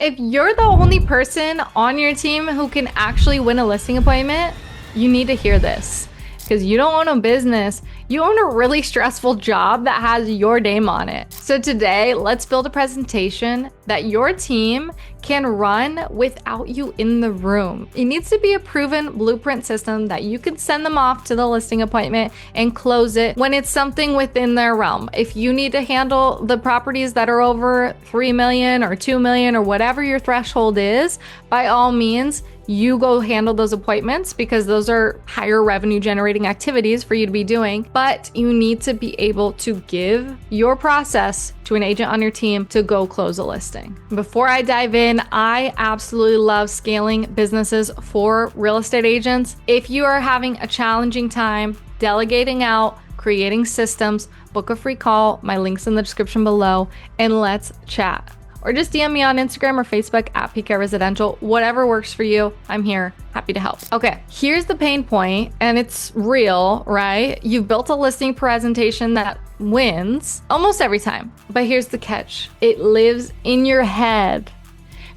If you're the only person on your team who can actually win a listing appointment, you need to hear this. Because you don't own a business, you own a really stressful job that has your name on it. So today, let's build a presentation that your team can run without you in the room. It needs to be a proven blueprint system that you can send them off to the listing appointment and close it when it's something within their realm. If you need to handle the properties that are over 3 million or 2 million or whatever your threshold is, by all means, you go handle those appointments because those are higher revenue generating activities for you to be doing. But you need to be able to give your process to an agent on your team to go close a listing. Before I dive in, I absolutely love scaling businesses for real estate agents. If you are having a challenging time delegating out, creating systems, book a free call. My link's in the description below, and let's chat. Or just DM me on Instagram or Facebook at PK Residential. Whatever works for you, I'm here, happy to help. Okay, here's the pain point, and it's real, right? You've built a listing presentation that wins almost every time. But here's the catch. It lives in your head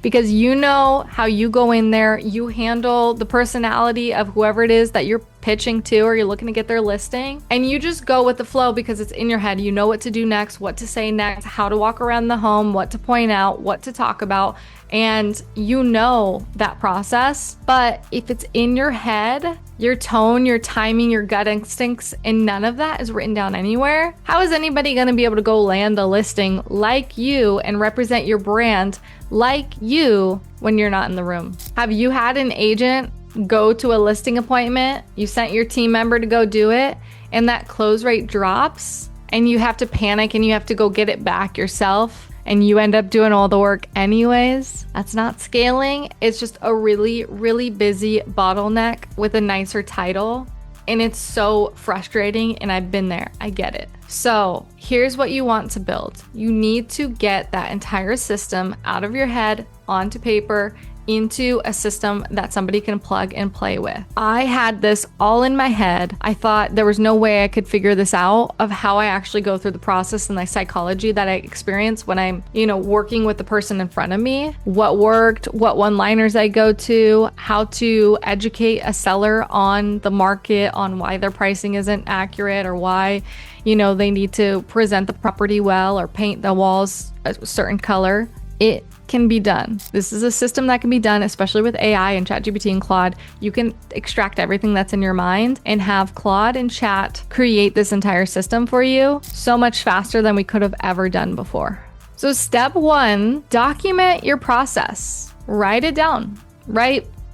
because you know how you go in there, you handle the personality of whoever it is that you're pitching to or you're looking to get their listing, and you just go with the flow because it's in your head. You know what to do next, what to say next, how to walk around the home, what to point out, what to talk about, and you know that process. But if it's in your head, your tone, your timing, your gut instincts, and none of that is written down anywhere, how is anybody going to be able to go land a listing like you and represent your brand like you when you're not in the room? Have you had an agent go to a listing appointment, you sent your team member to go do it, and that close rate drops and you have to panic and you have to go get it back yourself and you end up doing all the work anyways? That's not scaling. It's just a really, really busy bottleneck with a nicer title. And it's so frustrating, and I've been there. I get it. So here's what you want to build. You need to get that entire system out of your head onto paper into a system that somebody can plug and play with. I had this all in my head. I thought there was no way I could figure this out of how I actually go through the process and the psychology that I experience when I'm, working with the person in front of me. What worked, what one-liners I go to, how to educate a seller on the market, on why their pricing isn't accurate or why, they need to present the property well or paint the walls a certain color. It can be done. This is a system that can be done, especially with AI and ChatGPT and Claude. You can extract everything that's in your mind and have Claude and Chat create this entire system for you so much faster than we could have ever done before. So step 1, document your process. Write it down.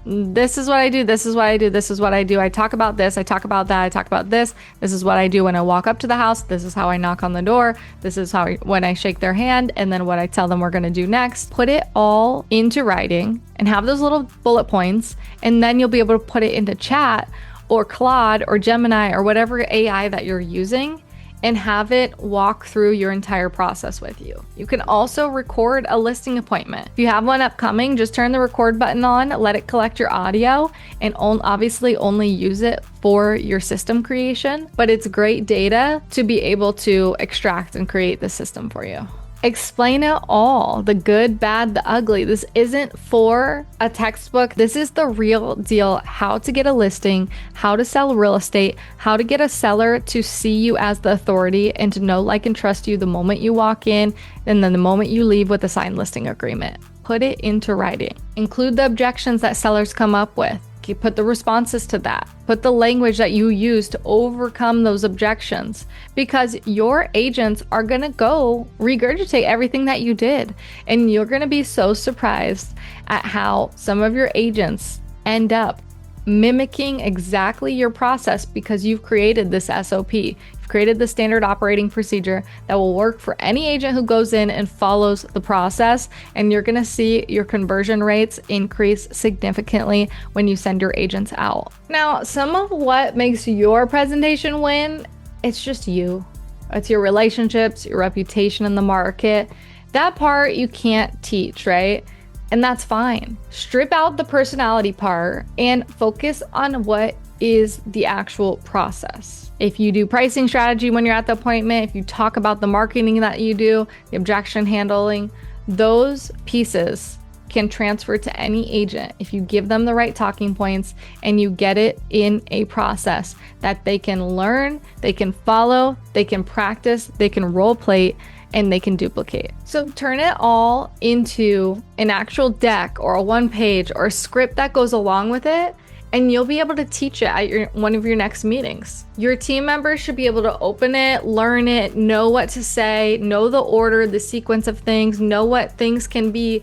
This is what I do. This is what I do. This is what I do. I talk about this. I talk about that. I talk about this. This is what I do when I walk up to the house. This is how I knock on the door. This is when I shake their hand, and then what I tell them we're going to do next. Put it all into writing and have those little bullet points, and then you'll be able to put it into Chat or Claude or Gemini or whatever AI that you're using, and have it walk through your entire process with you. You can also record a listing appointment. If you have one upcoming, just turn the record button on, let it collect your audio, and obviously only use it for your system creation. But it's great data to be able to extract and create the system for you. Explain it all, the good, bad, the ugly. This isn't for a textbook. This is the real deal. How to get a listing, how to sell real estate, how to get a seller to see you as the authority and to know, like, and trust you the moment you walk in and then the moment you leave with a signed listing agreement. Put it into writing. Include the objections that sellers come up with. Put the responses to that. Put the language that you use to overcome those objections, because your agents are going to go regurgitate everything that you did. And you're going to be so surprised at how some of your agents end up mimicking exactly your process because you've created this SOP. You've created the standard operating procedure that will work for any agent who goes in and follows the process. And you're going to see your conversion rates increase significantly when you send your agents out. Now, some of what makes your presentation win, it's just you. It's your relationships, your reputation in the market. That part you can't teach, right? And that's fine. Strip out the personality part and focus on what is the actual process. If you do pricing strategy when you're at the appointment, if you talk about the marketing that you do, the objection handling, those pieces can transfer to any agent if you give them the right talking points and you get it in a process that they can learn, they can follow, they can practice, they can role play, and they can duplicate. So turn it all into an actual deck or a one page or a script that goes along with it, and you'll be able to teach it at one of your next meetings. Your team members should be able to open it, learn it, know what to say, know the order, the sequence of things, know what things can be,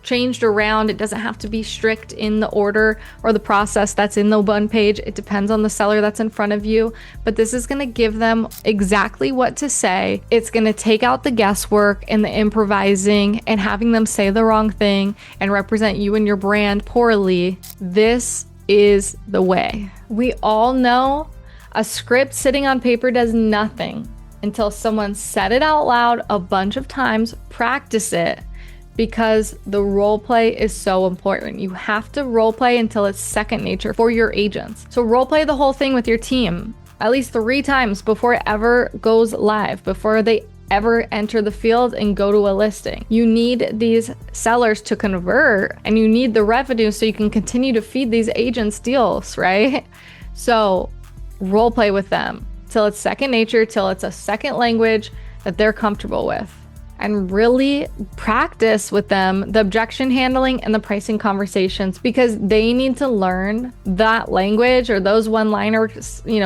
changed around. It doesn't have to be strict in the order or the process that's in the one page. It depends on the seller that's in front of you, but this is going to give them exactly what to say. It's going to take out the guesswork and the improvising and having them say the wrong thing and represent you and your brand poorly. This is the way. We all know a script sitting on paper does nothing until someone said it out loud a bunch of times, practice it, because the role play is so important. You have to role play until it's second nature for your agents. So role play the whole thing with your team at least 3 times before it ever goes live, before they ever enter the field and go to a listing. You need these sellers to convert and you need the revenue so you can continue to feed these agents deals, right? So role play with them till it's second nature, till it's a second language that they're comfortable with. And really practice with them the objection handling and the pricing conversations, because they need to learn that language or those one-liner,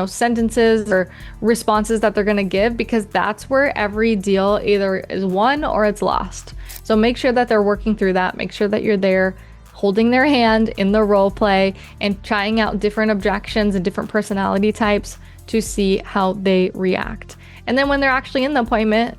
sentences or responses that they're going to give, because that's where every deal either is won or it's lost. So make sure that they're working through that. Make sure that you're there holding their hand in the role play and trying out different objections and different personality types to see how they react. And then when they're actually in the appointment,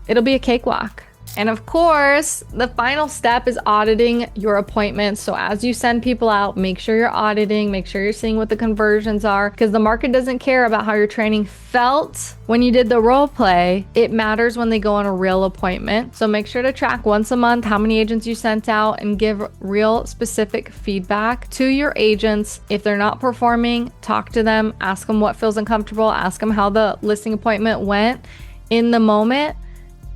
it'll be a cakewalk. And of course, the final step is auditing your appointments. So as you send people out, make sure you're auditing, make sure you're seeing what the conversions are, because the market doesn't care about how your training felt when you did the role play. It matters when they go on a real appointment. So make sure to track once a month how many agents you sent out and give real specific feedback to your agents. If they're not performing, talk to them, ask them what feels uncomfortable, ask them how the listing appointment went in the moment,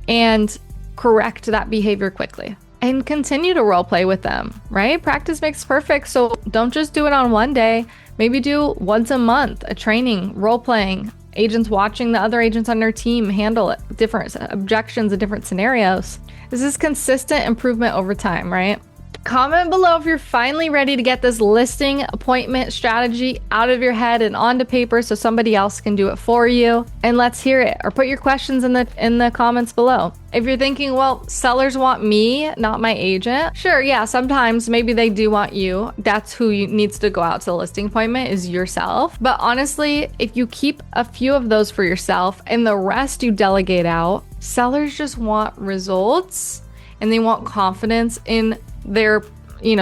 and correct that behavior quickly. And continue to role play with them, right? Practice makes perfect. So don't just do it on one day. Maybe do once a month, a training, role playing, agents watching the other agents on their team handle it, different objections and different scenarios. This is consistent improvement over time, right? Comment below if you're finally ready to get this listing appointment strategy out of your head and onto paper so somebody else can do it for you. And let's hear it. Or put your questions in the comments below. If you're thinking, well, sellers want me, not my agent. Sure, yeah, sometimes maybe they do want you. That's who needs to go out to the listing appointment, is yourself. But honestly, if you keep a few of those for yourself and the rest you delegate out, sellers just want results and they want confidence in their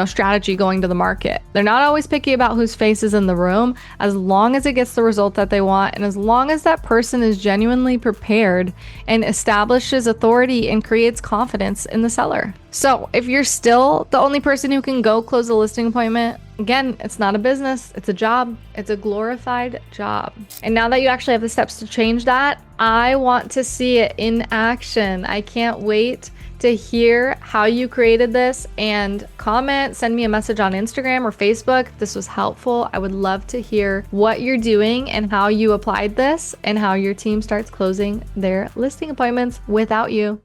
strategy going to the market. They're not always picky about whose face is in the room, as long as it gets the result that they want and as long as that person is genuinely prepared and establishes authority and creates confidence in the seller. So if you're still the only person who can go close a listing appointment, again, it's not a business, it's a job. It's a glorified job. And now that you actually have the steps to change that, I want to see it in action. I can't wait to hear how you created this, and comment, send me a message on Instagram or Facebook if this was helpful. I would love to hear what you're doing and how you applied this and how your team starts closing their listing appointments without you.